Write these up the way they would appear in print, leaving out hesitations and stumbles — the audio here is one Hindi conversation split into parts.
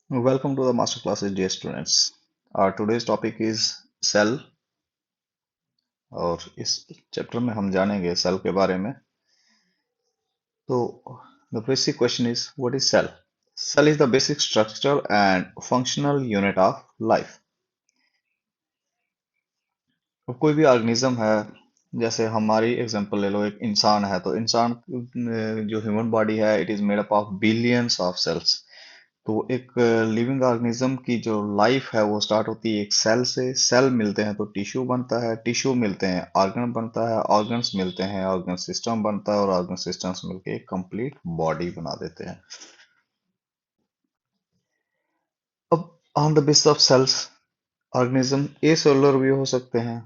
Welcome to the master classes, dear students. Our today's topic is cell और इस चैप्टर में हम जानेंगे सेल के बारे में. तो the basic question is what is cell? Cell is the basic structure and functional unit of life. अब कोई भी ऑर्गेनिज्म है, जैसे हमारी एग्जांपल ले लो, एक इंसान है तो इंसान जो ह्यूमन बॉडी है it is made up of billions of cells. तो एक लिविंग ऑर्गेनिज्म की जो लाइफ है वो स्टार्ट होती है एक सेल से. सेल मिलते हैं तो टिश्यू बनता है, टिश्यू मिलते हैं ऑर्गन बनता है, ऑर्गन्स मिलते हैं ऑर्गन सिस्टम बनता है और ऑर्गन सिस्टम्स मिलके एक कंप्लीट बॉडी बना देते हैं. अब on the basis of cells organism a cellular भी हो सकते हैं,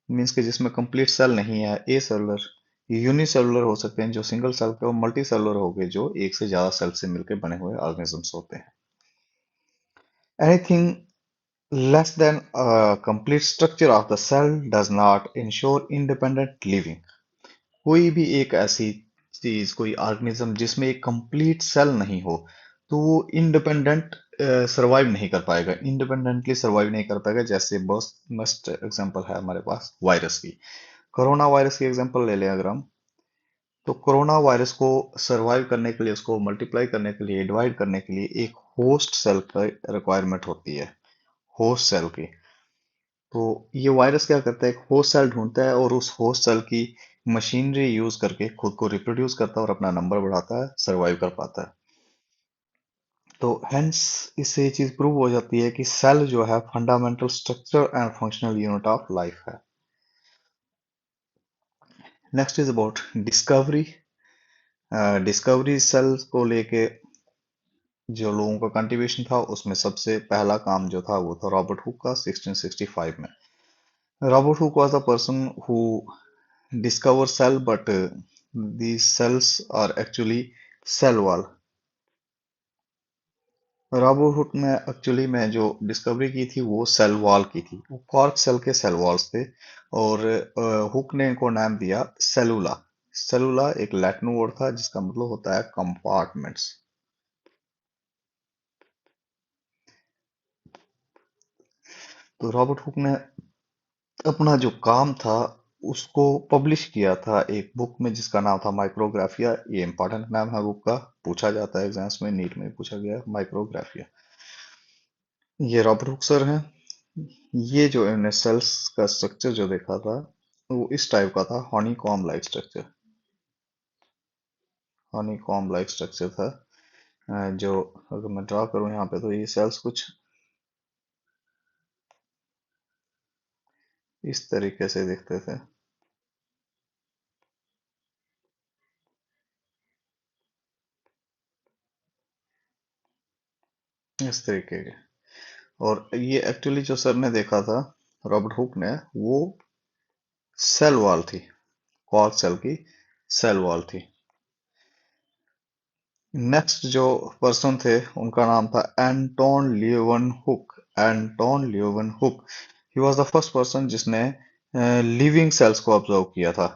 मीन्स कि जिसमें कंप्लीट सेल नहीं है. ए सेलुलर, यूनिसेलुलर हो सकते हैं जो सिंगल सेल के, और मल्टी सेलुलर हो गए जो एक से ज्यादा सेल से मिलकर बने हुए ऑर्गेनिजम्स होते हैं. Anything less than a complete structure of the cell does not ensure independent living. कोई भी एक ऐसी चीज, कोई ऑर्गेनिज्म जिसमें एक कंप्लीट सेल नहीं हो तो वो इंडिपेंडेंट सरवाइव नहीं कर पाएगा, इंडिपेंडेंटली सरवाइव नहीं कर पाएगा. जैसे बस मस्ट एग्जांपल है हमारे पास वायरस की. कोरोना वायरस की एग्जांपल ले लें अगर हम, तो कोरोना वायरस को सरवाइव करने के लिए, उसको मल्टीप्लाई करने के लिए, डिवाइड करने के लिए एक होस्ट सेल की रिक्वायरमेंट होती है, होस्ट सेल की. तो ये वायरस क्या करता है, एक होस्ट सेल ढूंढता है और उस होस्ट सेल की मशीनरी यूज करके खुद को रिप्रोड्यूस करता है और अपना नंबर बढ़ाता है, सरवाइव कर पाता है. तो हेंस इससे ये चीज प्रूव हो जाती है कि सेल जो है fundamental structure and functional unit of life है. Next is about discovery. Discovery cells को लेके जो लोगों का कंट्रीब्यूशन था, उसमें सबसे पहला काम जो था वो था रॉबर्ट हुक का 1665 में. Robert Hooke was the person who discover cell, but these cells are actually cell wall. Robert Hooke ने एक्चुअली में जो डिस्कवरी की थी वो सेल वॉल की थी, वो कॉर्क सेल के सेल वॉल्स थे. और हुक ने इनको नाम दिया सेलुला. सेलुला एक लैटिन वर्ड था जिसका मतलब होता है कंपार्टमेंट्स. तो रॉबर्ट हुक ने अपना जो काम था उसको पब्लिश किया था एक बुक में जिसका नाम था माइक्रोग्राफिया. ये इंपॉर्टेंट नाम है बुक का, पूछा जाता है एग्जाम्स में, नीट में पूछा गया है माइक्रोग्राफिया. ये रॉबर्ट हुक सर हैं. ये जो इन्होंने सेल्स का स्ट्रक्चर जो देखा था वो इस टाइप का था, Honey com like structure. Honey com like structure था. जो अगर मैं ड्रा करूं यहाँ पे तो ये सेल्स कुछ इस तरीके से दिखते थे. इस तरीके के. और ये एक्चुअली जो सर ने देखा था, रॉबर्ट हुक ने, वो सेल वॉल थी, कॉर्क सेल की सेल वॉल थी. नेक्स्ट जो पर्सन थे उनका नाम था Anton Leeuwenhoek. Anton Leeuwenhoek, he was the first person जिसने लिविंग सेल्स को ऑब्जर्व किया था.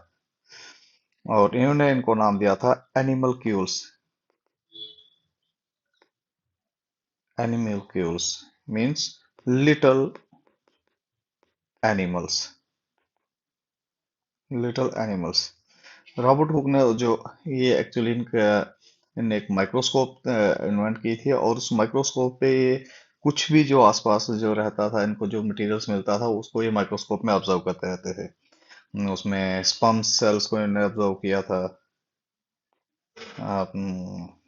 और इन्होंने इनको नाम दिया था animalcules. Animalcules means little animals. Little animals. Robert Hooke ने जो ये एक्चुअली इनका, इनने एक माइक्रोस्कोप इन्वेंट की थी और उस माइक्रोस्कोप पे ये कुछ भी जो आसपास जो रहता था, इनको जो मटेरियल्स मिलता था उसको ये माइक्रोस्कोप में ऑब्जर्व करते रहते थे. उसमें स्पर्म सेल्स को इन्होंने ऑब्जर्व किया था,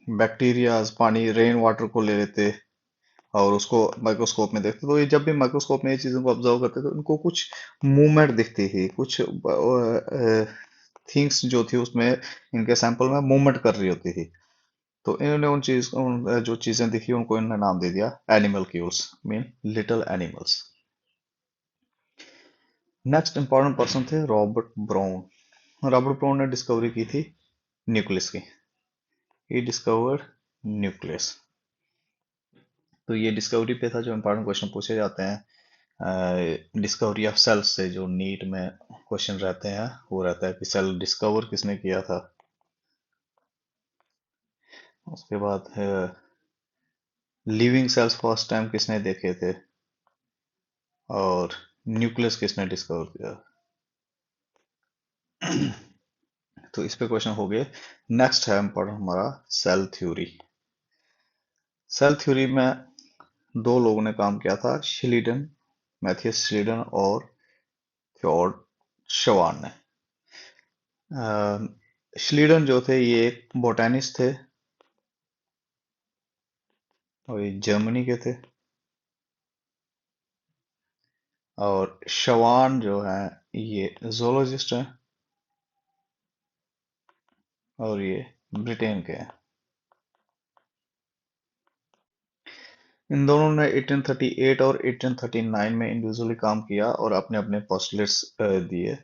बैक्टीरिया, पानी, रेन वाटर को ले लेते और उसको माइक्रोस्कोप में देखते. तो ये जब भी माइक्रोस्कोप में ये चीजों को ऑब्जर्व करते तो इनको कुछ मूवमेंट दिखती थी, कुछ थिंग्स जो थी उसमें इनके सैंपल में मूवमेंट कर रही होती थी. तो इन्होंने जो चीजें दिखी उनको इन्होंने नाम दे दिया animalcules, mean little animals. Next important person थे रॉबर्ट ब्राउन. रॉबर्ट ब्राउन ने डिस्कवरी की थी न्यूक्लियस की. He discovered nucleus. तो ये डिस्कवरी पे था जो इंपॉर्टेंट क्वेश्चन पूछे जाते हैं डिस्कवरी ऑफ सेल्स से. जो नीट में क्वेश्चन रहते हैं वो रहता है कि सेल डिस्कवर किसने किया था. उसके बाद लिविंग सेल्स फर्स्ट टाइम किसने देखे थे, और न्यूक्लियस किसने डिस्कवर किया। तो इस पे क्वेश्चन हो गए। नेक्स्ट है इम्पोर्टेंट हमारा सेल थ्योरी। सेल थ्योरी में दो लोगों ने काम किया था, श्लीडन, मैथियस श्लीडन और थ्योड शवान ने। श्लीडन जो थे ये एक बोटानिस्ट थे और ये जर्मनी के थे, और शवान जो है ये जोलॉजिस्ट हैं और ये ब्रिटेन के हैं। इन दोनों ने 1838 और 1839 में इंडिविजुअली काम किया और अपने अपने पोस्टुलेट्स दिए।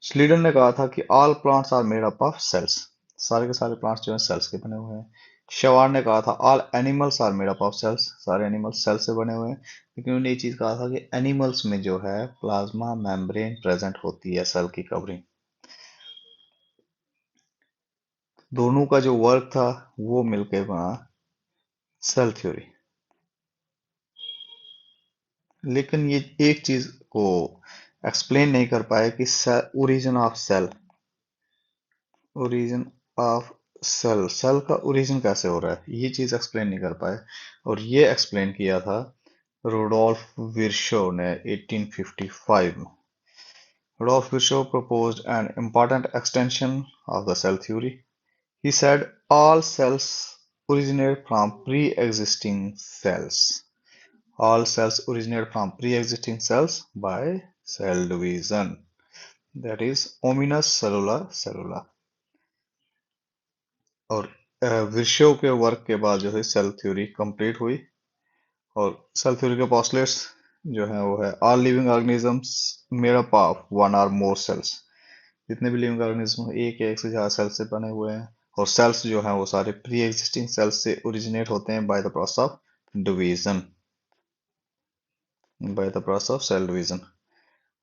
स्लीडन ने कहा था कि all plants are made up of cells, सारे के सारे प्लांट्स जो हैं सेल्स के बने हुए हैं। शवार ने कहा था all animals are made up of cells, सारे एनिमल्स सेल से बने हुए हैं। लेकिन उन्होंने ये चीज कहा था कि एनिमल्स में जो है प्लाज्मा मेम्ब्रेन प्रेजेंट होती है, सेल की कवरिंग। दोनों का जो वर्क था वो मिलकर बना सेल थ्योरी। लेकिन ये एक चीज को एक्सप्लेन नहीं कर पाए कि origin of cell, origin of cell, cell का ओरिजिन कैसे हो रहा है, ये चीज एक्सप्लेन नहीं कर पाए। और ये एक्सप्लेन किया था रुडोल्फ विर्शो ने 1855 में। Rudolf Virchow proposed an important extension of the cell theory. He said all cells originate from pre-existing cells. All cells originate from pre-existing cells by cell division. That is hominous cellula. और विर्शो के वर्क के बाद जो है सेल थ्योरी कंप्लीट हुई। और सेल थ्योरी के पोस्टुलेट्स जो है वो है all living organisms made up of one और मोर सेल्स। जितने भी लिविंग ऑर्गेनिज्म एक या एक से ज्यादा सेल से बने हुए हैं, और सेल्स जो हैं वो सारे प्री एग्जिस्टिंग सेल्स से ओरिजिनेट होते हैं by the process of division, by the process of cell division.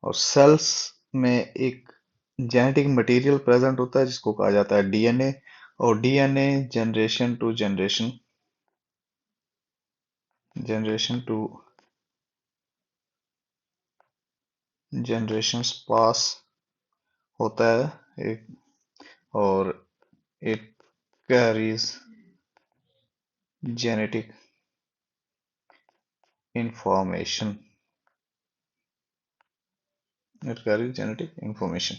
और सेल्स में एक जेनेटिक मटेरियल प्रेजेंट होता है जिसको कहा जाता है डीएनए। और DNA generation to generation pass होता है एक, और it carries genetic information, it carries genetic information.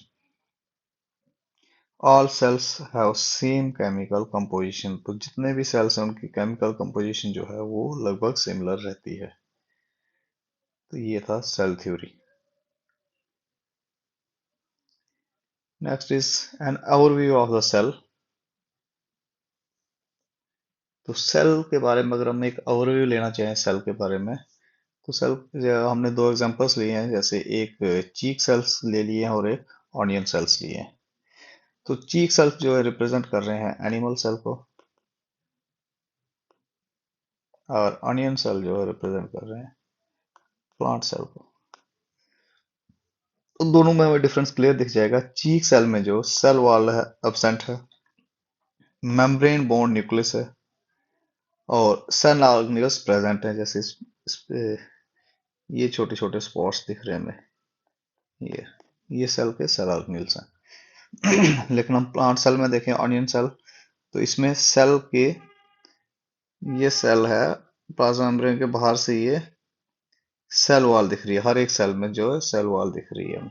All cells have same chemical composition, तो जितने भी सेल्स हैं उनकी केमिकल कंपोजिशन जो है वो लगभग सिमिलर रहती है। तो ये था cell theory. Next is an overview of the cell. तो सेल के बारे में अगर हम एक ओवरव्यू लेना चाहें सेल के बारे में, तो सेल हमने दो एग्जांपल्स लिए हैं, जैसे एक चीक सेल्स ले लिए हैं और एक ऑनियन सेल्स लिए हैं। तो चीक सेल्स जो है रिप्रेजेंट कर रहे हैं एनिमल सेल को, और ऑनियन सेल जो है रिप्रेजेंट कर रहे हैं प्लांट सेल को। तो दोनों में हमें डिफरेंस क्लियर दिख जाएगा। चीक सेल में जो सेल वॉल है एब्सेंट है, मेम्ब्रेन बोन्ड न्यूक्लियस है, और सेल ऑर्गेनेल्स प्रेजेंट है। जैसे इस पे ये छोटे छोटे स्पॉट्स दिख रहे हैं हमें, ये सेल के सेल ऑर्गेनेल्स हैं। लेकिन हम प्लांट सेल में देखें ऑनियन सेल, तो इसमें सेल के ये सेल है, प्लाज्मा मेम्ब्रेन के बाहर से ये सेल वॉल दिख रही है, हर एक सेल में जो है सेल वॉल दिख रही है।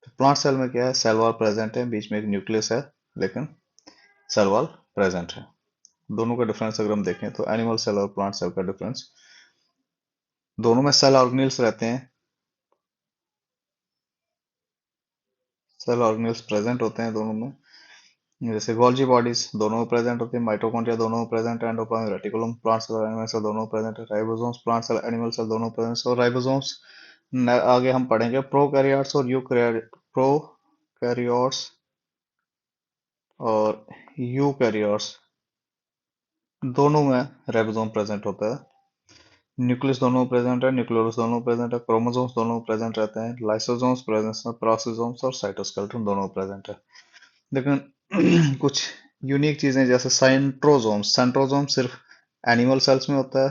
तो प्लांट सेल में क्या है, सेल वॉल प्रेजेंट है, बीच में एक न्यूक्लियस है, लेकिन सेल वॉल प्रेजेंट है। दोनों का डिफरेंस अगर हम देखें तो एनिमल सेल और प्लांट सेल का डिफरेंस, दोनों में सेल ऑर्गेनेल्स रहते हैं, सेल ऑर्गेनेल्स प्रेजेंट होते हैं दोनों में। जैसे गोल्जी बॉडीज दोनों में प्रेजेंट होती है, माइटोकॉन्ड्रिया दोनों में प्रेजेंट है, endoplasm reticulum plant cell animal cell दोनों में प्रेजेंट है, ribosomes plant cell animal cell दोनों प्रेजेंट है। और राइबोसोम्स आगे हम पढ़ेंगे प्रोकैरियोट्स और प्रोकैरियोट्स और यूकैरियोट्स दोनों में राइबोसोम प्रेजेंट होता है। न्यूक्लियस दोनों प्रेजेंट है, न्यूक्लियोलस दोनों प्रेजेंट है, क्रोमोसोम्स दोनों प्रेजेंट रहते हैं, लाइसोसोम्स प्रेजेंट है, प्रोसिसोम्स और साइटोस्केलेटन दोनों प्रेजेंट है। लेकिन कुछ यूनिक चीजें जैसे सेंट्रोसोम, सेंट्रोसोम सिर्फ एनिमल सेल्स में होता है।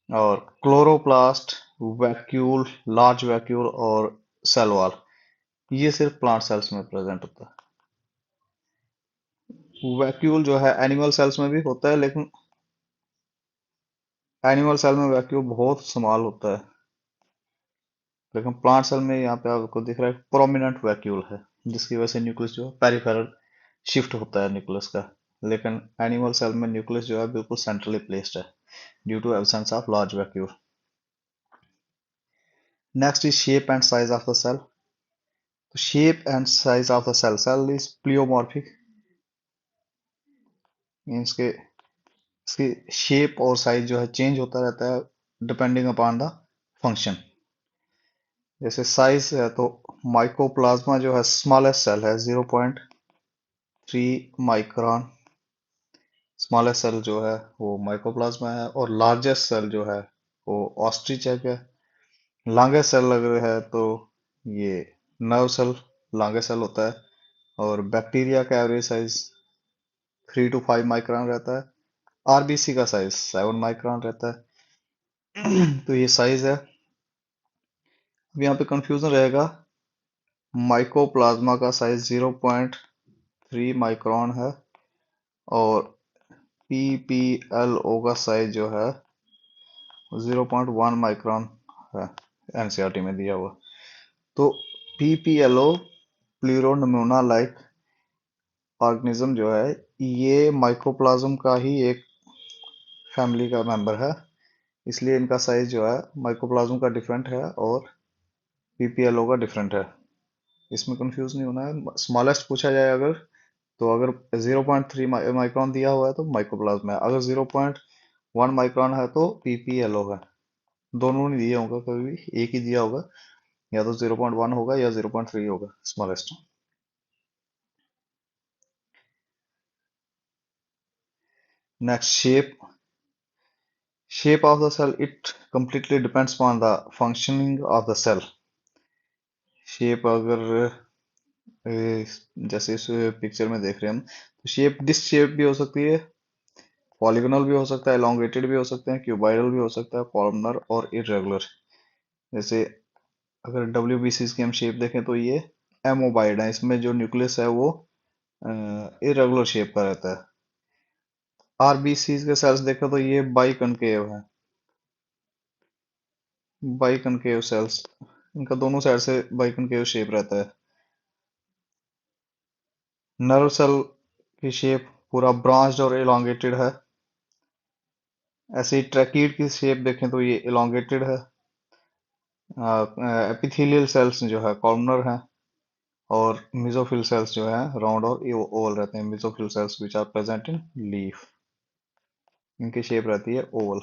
और क्लोरोप्लास्ट, वैक्यूल, लार्ज वैक्यूल और सेल वॉल, ये सिर्फ प्लांट सेल्स में प्रेजेंट होता है। वैक्यूल जो है एनिमल सेल्स में भी होता है, लेकिन एनिमल सेल में वैक्यूल बहुत स्मॉल होता है, लेकिन प्लांट सेल में यहाँ पे आपको दिख रहा है प्रोमिनेंट वैक्यूल है, जिसकी वजह से न्यूक्लियस जो है पेरिफेरल शिफ्ट होता है न्यूक्लियस का। लेकिन एनिमल सेल में न्यूक्लियस जो है बिल्कुल सेंट्रली प्लेस्ड है due to absence of large vacuole. Next is shape and size of the cell. Shape and size of the cell, cell is pleomorphic, means के इसकी शेप और साइज जो है चेंज होता रहता है डिपेंडिंग अपॉन द फंक्शन। जैसे साइज है तो माइकोप्लाज्मा जो है स्मॉलेस्ट सेल है, 0.3 माइक्रोन स्मॉलेस्ट सेल जो है वो माइकोप्लाज्मा है। और लार्जेस्ट सेल जो है वो ऑस्ट्रिचेक है। लॉन्गेस्ट सेल अगर है तो ये नर्व सेल लॉन्गेस्ट सेल होता है। और बैक्टीरिया का एवरेज साइज 3 to 5 माइक्रोन रहता है। आरबीसी का साइज 7 माइक्रोन रहता है। तो ये साइज है। अब यहाँ पे कंफ्यूजन रहेगा, माइकोप्लाज्मा का साइज 0.3 माइक्रोन है और पीपीएलओ का साइज जो है 0.1 माइक्रोन है, एनसीईआरटी में दिया हुआ। तो पीपीएलओ प्लूरोनमूना लाइक ऑर्गेनिज्म जो है ये माइकोप्लाज्म का ही एक फैमिली का मेंबर है, इसलिए इनका साइज जो है माइकोप्लाज्म का डिफरेंट है और पीपीएलओ का डिफरेंट है। इसमें कंफ्यूज नहीं होना है। स्मॉलेस्ट पूछा जाए अगर, तो अगर 0.3 माइक्रोन दिया हुआ है तो माइकोप्लाज्मा है, अगर 0.1 माइक्रोन है तो पीपीएलओ है। दोनों नहीं दिया होगा, कभी भी एक ही दिया होगा, या तो 0.1 होगा या 0.3 होगा smallest. Next shape. Shape of the cell, it completely depends upon the functioning of the cell. Shape अगर जैसे इस पिक्चर में देख रहे हैं हम, तो शेप डिस्क शेप भी हो सकती है, पॉलीगोनल भी हो सकता है, एलोंगेटेड भी हो सकते हैं, क्यूबाइडल भी हो सकता है, कॉलमनर और इरेगुलर। जैसे अगर डब्ल्यूबीसी की हम शेप देखें तो ये एमोबाइड है, इसमें जो न्यूक्लियस है वो इरेगुलर शेप का रहता है। आरबीसी के सेल्स देखें तो ये बाई कनकेव है, बाई कनकेव सेल्स, इनका दोनों साइड से बाई कनकेव शेप रहता है। नर्व सेल की शेप पूरा ब्रांच्ड और एलोंगेटेड है। ऐसे ही ट्रैकीड की शेप देखें तो ये एलोंगेटेड है। एपिथेलियल सेल्स जो है कॉलमनर है। और मिसोफिल सेल्स जो है राउंड और ओवल रहते हैं। Mesophyll cells which are present in leaf, इनकी शेप रहती है ओवल।